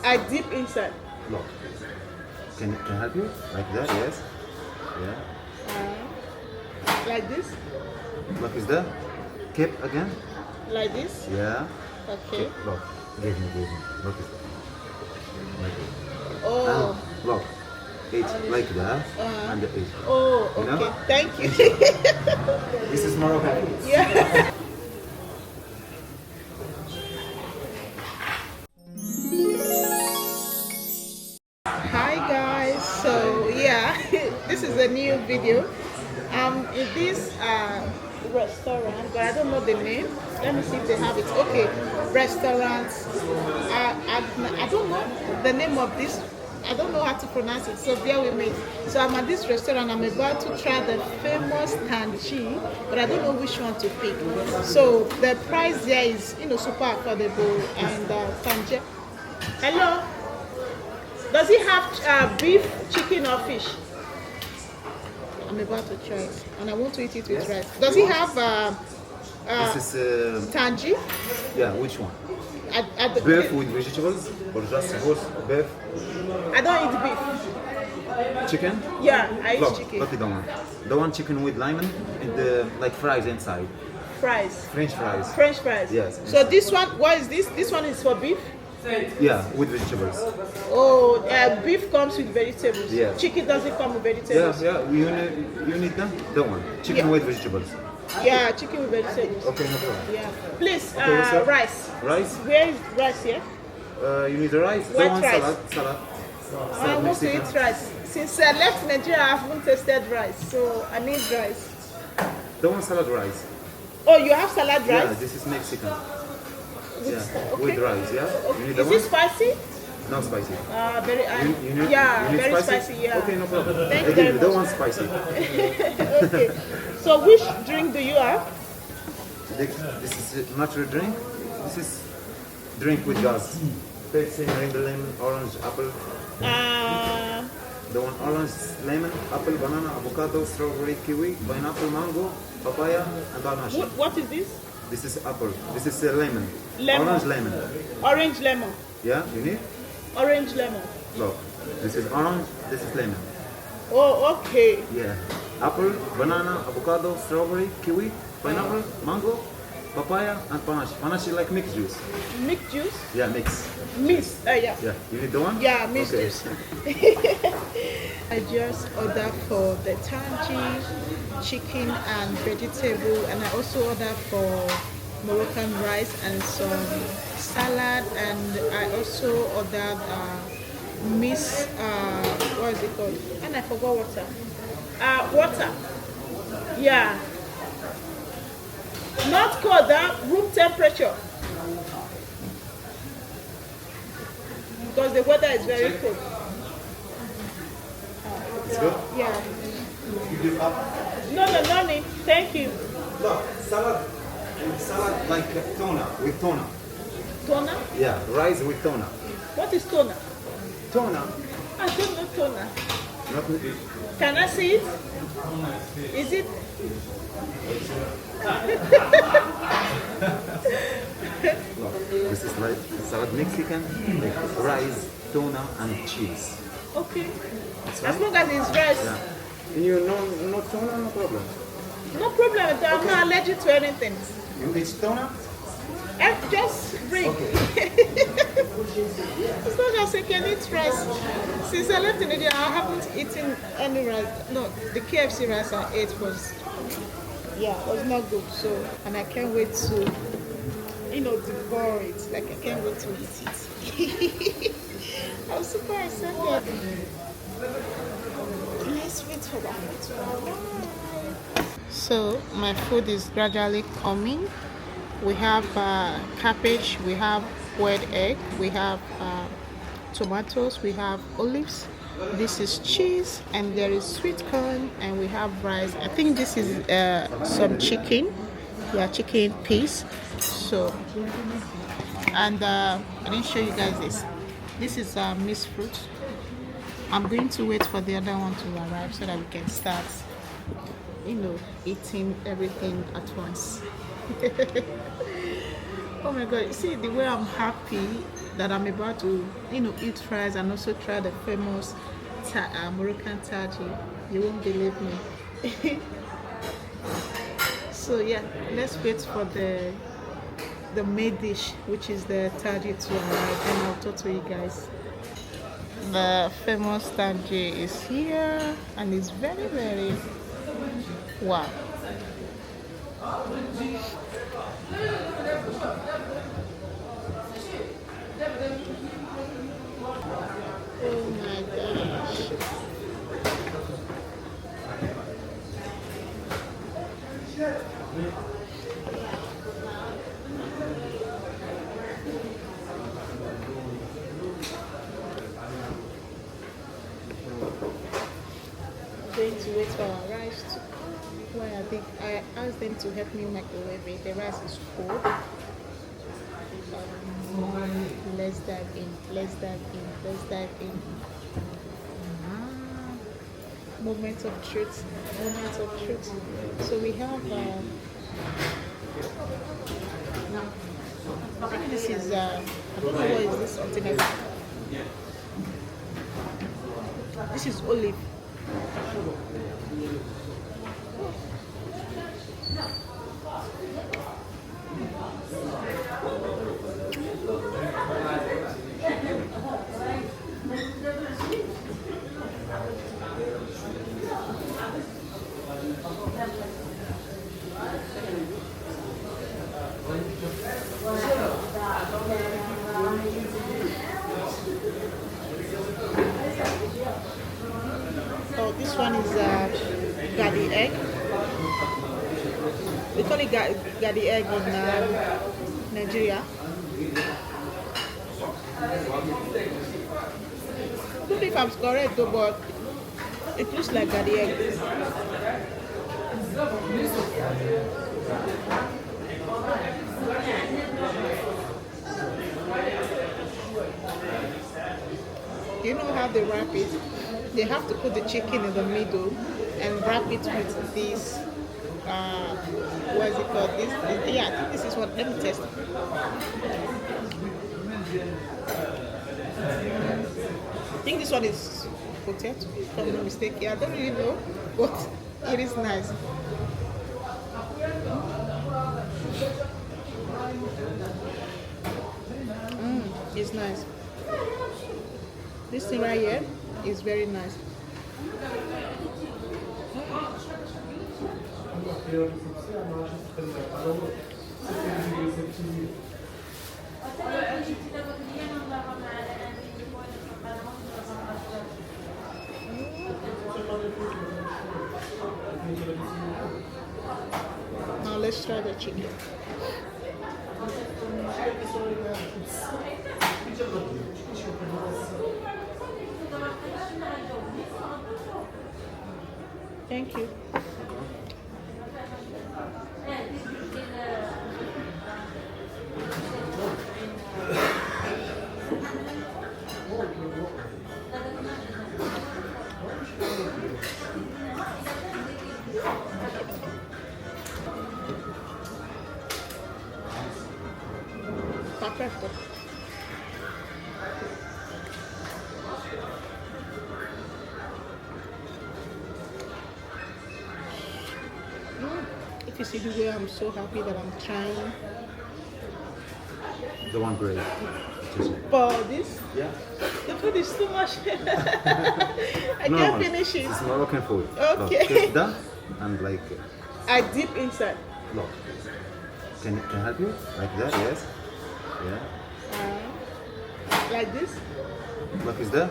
I dip inside. Look. Can I help you? Like that, yes. Yeah. Like this? Look, is that? Keep again? Like this? Yeah. Okay. Look. Give me. Look, is that? Like this. Oh. And look. It's like that. And the eight. Oh, You know? okay. Thank you. This is Moroccan. Yeah. Hi guys. So yeah, this is a new video. In this restaurant, but I don't know the name. Let me see if they have it. Okay, restaurant. I don't know the name of this. I don't know how to pronounce it, so bear with me. So I'm at this restaurant. I'm about to try the famous TAGINE, but I don't know which one to pick. So the price there is, super affordable. And TAGINE. Hello. Does it have beef, chicken, or fish? I'm about to try it, and I want to eat it with rice. Does it have This is TAGINE? yeah. Which one? Beef Beef with vegetables or just both beef? I don't eat beef. Chicken? Yeah, I eat Look, chicken. look at that one. The one chicken with lemon and the like fries inside. Fries. French fries. French fries. Yes. So this one, what is this? This one is for beef? Yeah, with vegetables. Oh, beef comes with vegetables. Yeah. Chicken doesn't come with vegetables. Yeah. You need them? That one. Chicken Yeah. with vegetables. Yeah, chicken with vegetables. Okay, no problem. Yeah. Please, Okay, sir. rice. Rice? Where is rice here? You need the rice? White That one rice. salad. I want to eat rice. Since I left Nigeria, I haven't tasted rice, so I need rice. That one salad rice. Oh, you have salad Yeah, rice? this is Mexican. With, Yeah, okay. with rice, yeah? You need Is that it one? spicy? Not spicy. Very. You need, yeah, you need very spicy. Yeah. Okay, no problem. Thank you I very give you that much. one spicy. Okay. So which drink do you have? This is natural drink. This is drink with gas. Pepsi, rainbow lemon, orange, apple. The one orange, lemon, apple, banana, avocado, strawberry, kiwi, pineapple, mango, papaya, and banashi. What is this? This is apple. This is lemon. Lemon. Orange lemon. Orange lemon. Yeah, you need? Orange lemon. Look, this is orange, this is lemon. Oh, okay. Yeah. Apple, banana, avocado, strawberry, kiwi, pineapple, mango, papaya, and panache. Panache like mixed juice. Mixed juice? Yeah, mix. Mixed. Yeah. Yeah, you need the one? Yeah, mixed Okay. juice. I just ordered for the TAGINE, chicken and vegetable, and I also ordered for Moroccan rice and some salad, and I also ordered what is it called? And I forgot water. Water. Yeah. Not cold, room temperature. Because the weather is very cold. It's good? Yeah. You give up? No need. Thank you. Look, salad like tuna, with tuna. Tuna? Yeah, rice with tuna. What is tuna? Tuna. I don't know tuna. Not with Can I see it? Is it? Look, this is like salad Mexican, like rice, tuna, and cheese. Okay. That's As right? long as it's rice. Yeah. And you no tuna, no problem. No problem. I'm not allergic to anything. You eat tuna? Just bring. Okay. As long as I can eat rice. Since I left in India, I haven't eaten any rice. No, the KFC rice I ate was not good. So, and I can't wait to, devour it. Like, I can't wait to eat it. I'm super excited. Let's wait for that. So, my food is gradually coming. We have cabbage, we have boiled egg, we have tomatoes, we have olives, this is cheese, and there is sweet corn, and we have rice. I think this is some chicken, chicken piece. So, and I didn't show you guys this. This is mixed fruit. I'm going to wait for the other one to arrive so that we can start, eating everything at once. Oh my god, you see the way I'm happy that I'm about to, eat fries and also try the famous Moroccan taji. You won't believe me. So yeah, let's wait for the main dish, which is the taji, to arrive, and I'll talk to you guys. The famous taji is here, and it's very, very wow. Oh my gosh. Going to wait for our rice to come. Why I think I asked them to help me microwave it. The rice is cold. Let's dive in. Let's dive in. Let's dive in. Moment of truth. Moment of truth. So we have I think this is I don't know what is this something like that. This is olive. Oh, this one is garlic egg. We call it garlic egg in Nigeria. I don't think I'm correct though, but it looks like garlic egg. You know how they wrap it? They have to put the chicken in the middle and wrap it with this. What is it called? This, yeah, I think this is what. Let me test. I think this one is potato, if I'm not mistaken. Yeah, I don't really know, but it is nice. It's nice. This thing right here is very nice. Now let's try the chicken. Thank you. Perfecto. If you see the way I'm so happy that I'm trying. The one great. For this? Yeah. The food is too much. I can't finish it. It's Moroccan food. Okay. Look, done and like. I dip inside. Look. Can I help you? Like that? Yes. Yeah. Like this? Look, is that?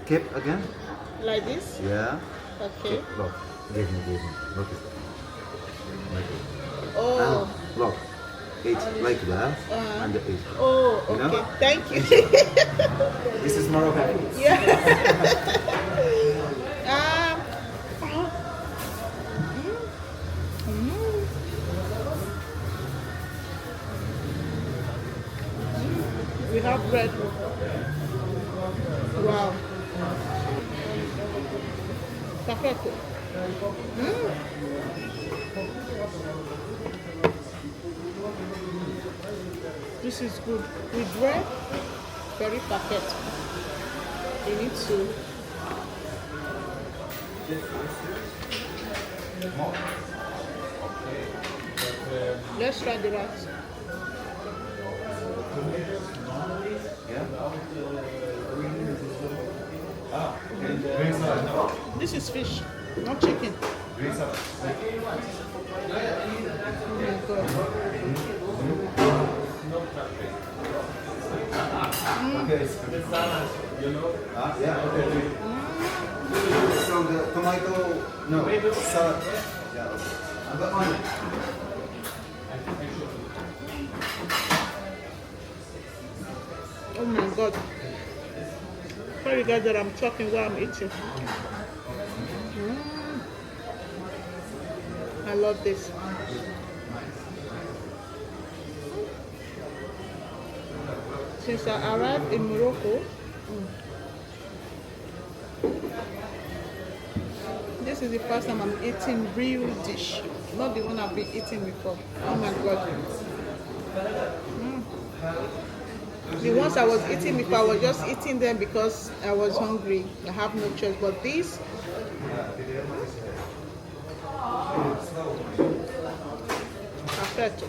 Keep again? Like this? Yeah. Okay. Look. Give me. Look, is that? Like it. Oh. And look. Eat like that and eat. Oh, okay. You know? Thank you. This is Moroccan food. Yeah. We have bread. Wow. Perfecto. This is good. With bread very perfect. You need to let's try the rice. This is fish, not chicken. Oh my God. So the tomato, no, salad. Yeah, okay. I got one. Oh my God. Sorry guys that I'm talking while I'm eating. I love this. Since I arrived in Morocco, this is the first time I'm eating real dish, not the one I've been eating before. Oh my God. The ones I was eating before, I was just eating them because I was hungry. I have no choice. But this, perfecto.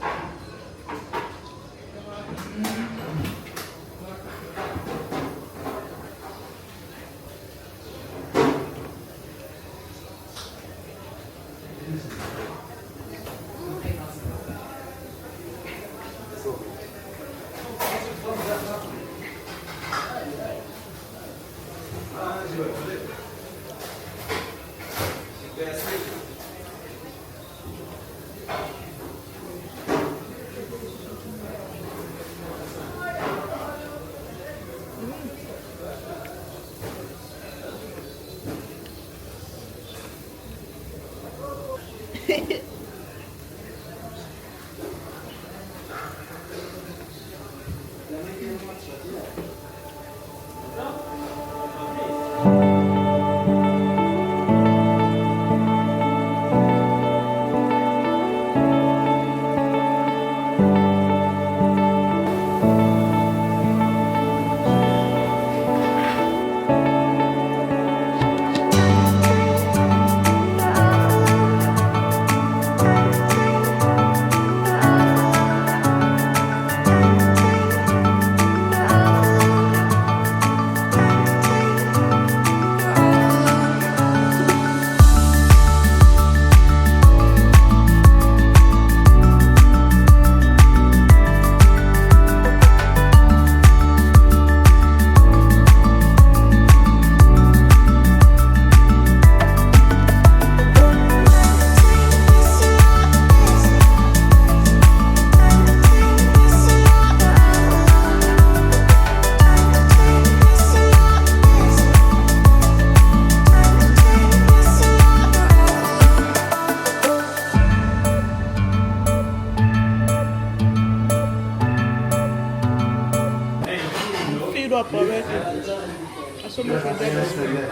Up already. I so much enjoyed this food.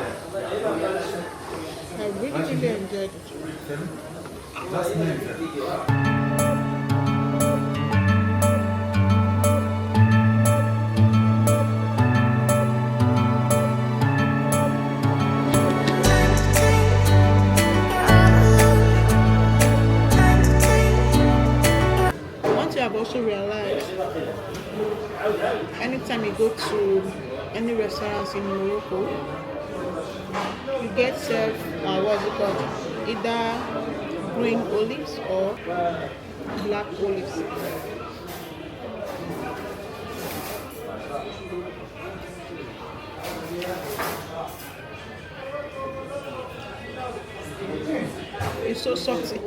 I really enjoyed it. One thing I've also realized, anytime you go to any restaurants in Morocco, you get served what's it called? Either green olives or black olives. It's so salty.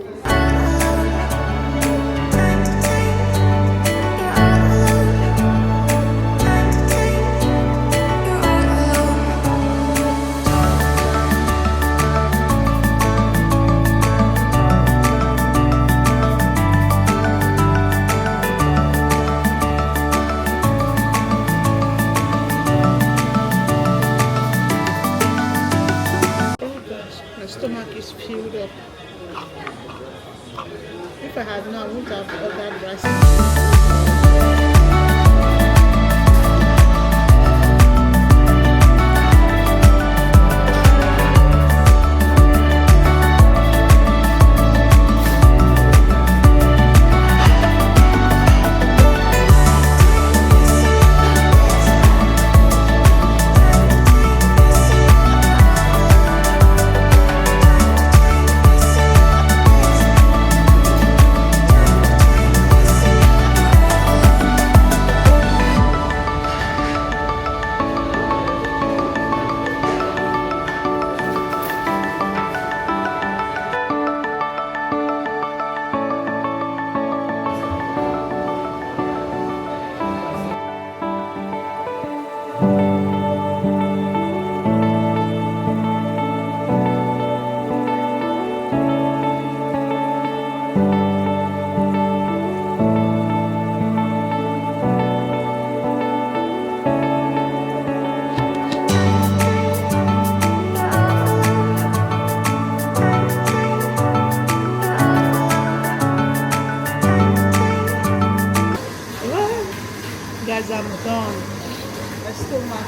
Stomach is filled up. If I had known, I wouldn't have ordered rice.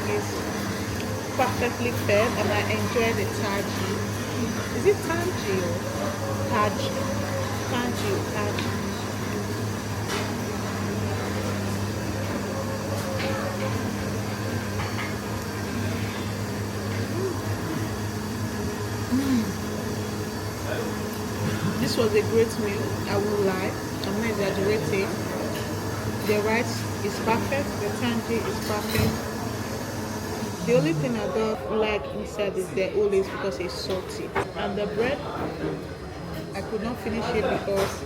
is perfectly fed, and I enjoy the taji. Is it taji or taji? Taji or taji? This was a great meal. I won't lie. I'm not exaggerating. The rice is perfect. The tangy is perfect. The only thing I don't like inside is the olives because it's salty. And the bread, I could not finish it because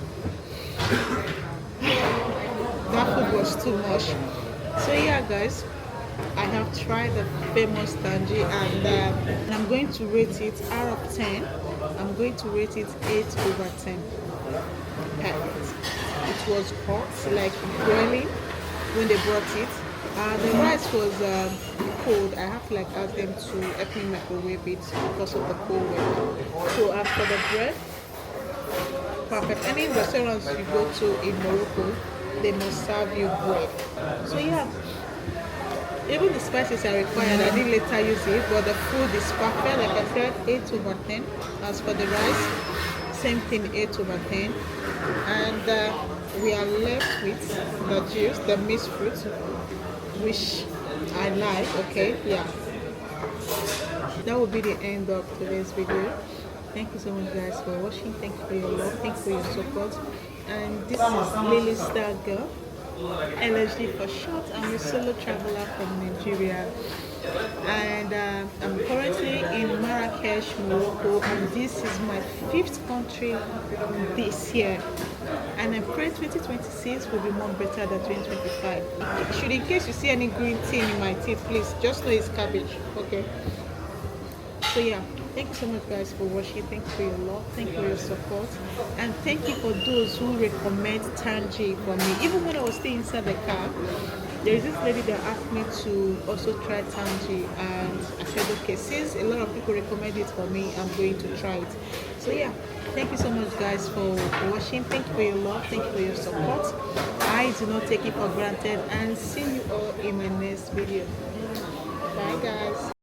that food was too much. So yeah, guys, I have tried the famous tangy, and I'm going to rate it out of 10. I'm going to rate it 8/10. Perfect. It was hot, like boiling when they brought it. The rice was cold. I have to like ask them to help me microwave it because of the cold weather. So after the bread, perfect. Any restaurants you go to in Morocco, they must serve you bread. So yeah, even the spices are required. I did later use it, but the food is perfect. Like I said, 8/10. As for the rice, same thing, 8/10. And we are left with the juice, the mixed fruit, which I like. Okay, yeah. That will be the end of today's video. Thank you so much, guys, for watching. Thank you for your love. Thank you for your support. And this is Lily Star Girl, LSD for short. I'm a solo traveler from Nigeria, and I'm currently in Marrakech, Morocco, and this is my 5th country this year, and I pray 2026 will be more better than 2025. Should in case you see any green tea in my teeth, please just know it's cabbage. Okay, so yeah, thank you so much, guys, for watching. Thank you for your love, thank you for your support, and thank you for those who recommend tangy for me. Even when I was staying inside the car, there is this lady that asked me to also try tangy, and I said okay, since a lot of people recommend it for me, I'm going to try it. So yeah, thank you so much, guys, for watching. Thank you for your love, thank you for your support. I do not take it for granted, and see you all in my next video. Bye, guys.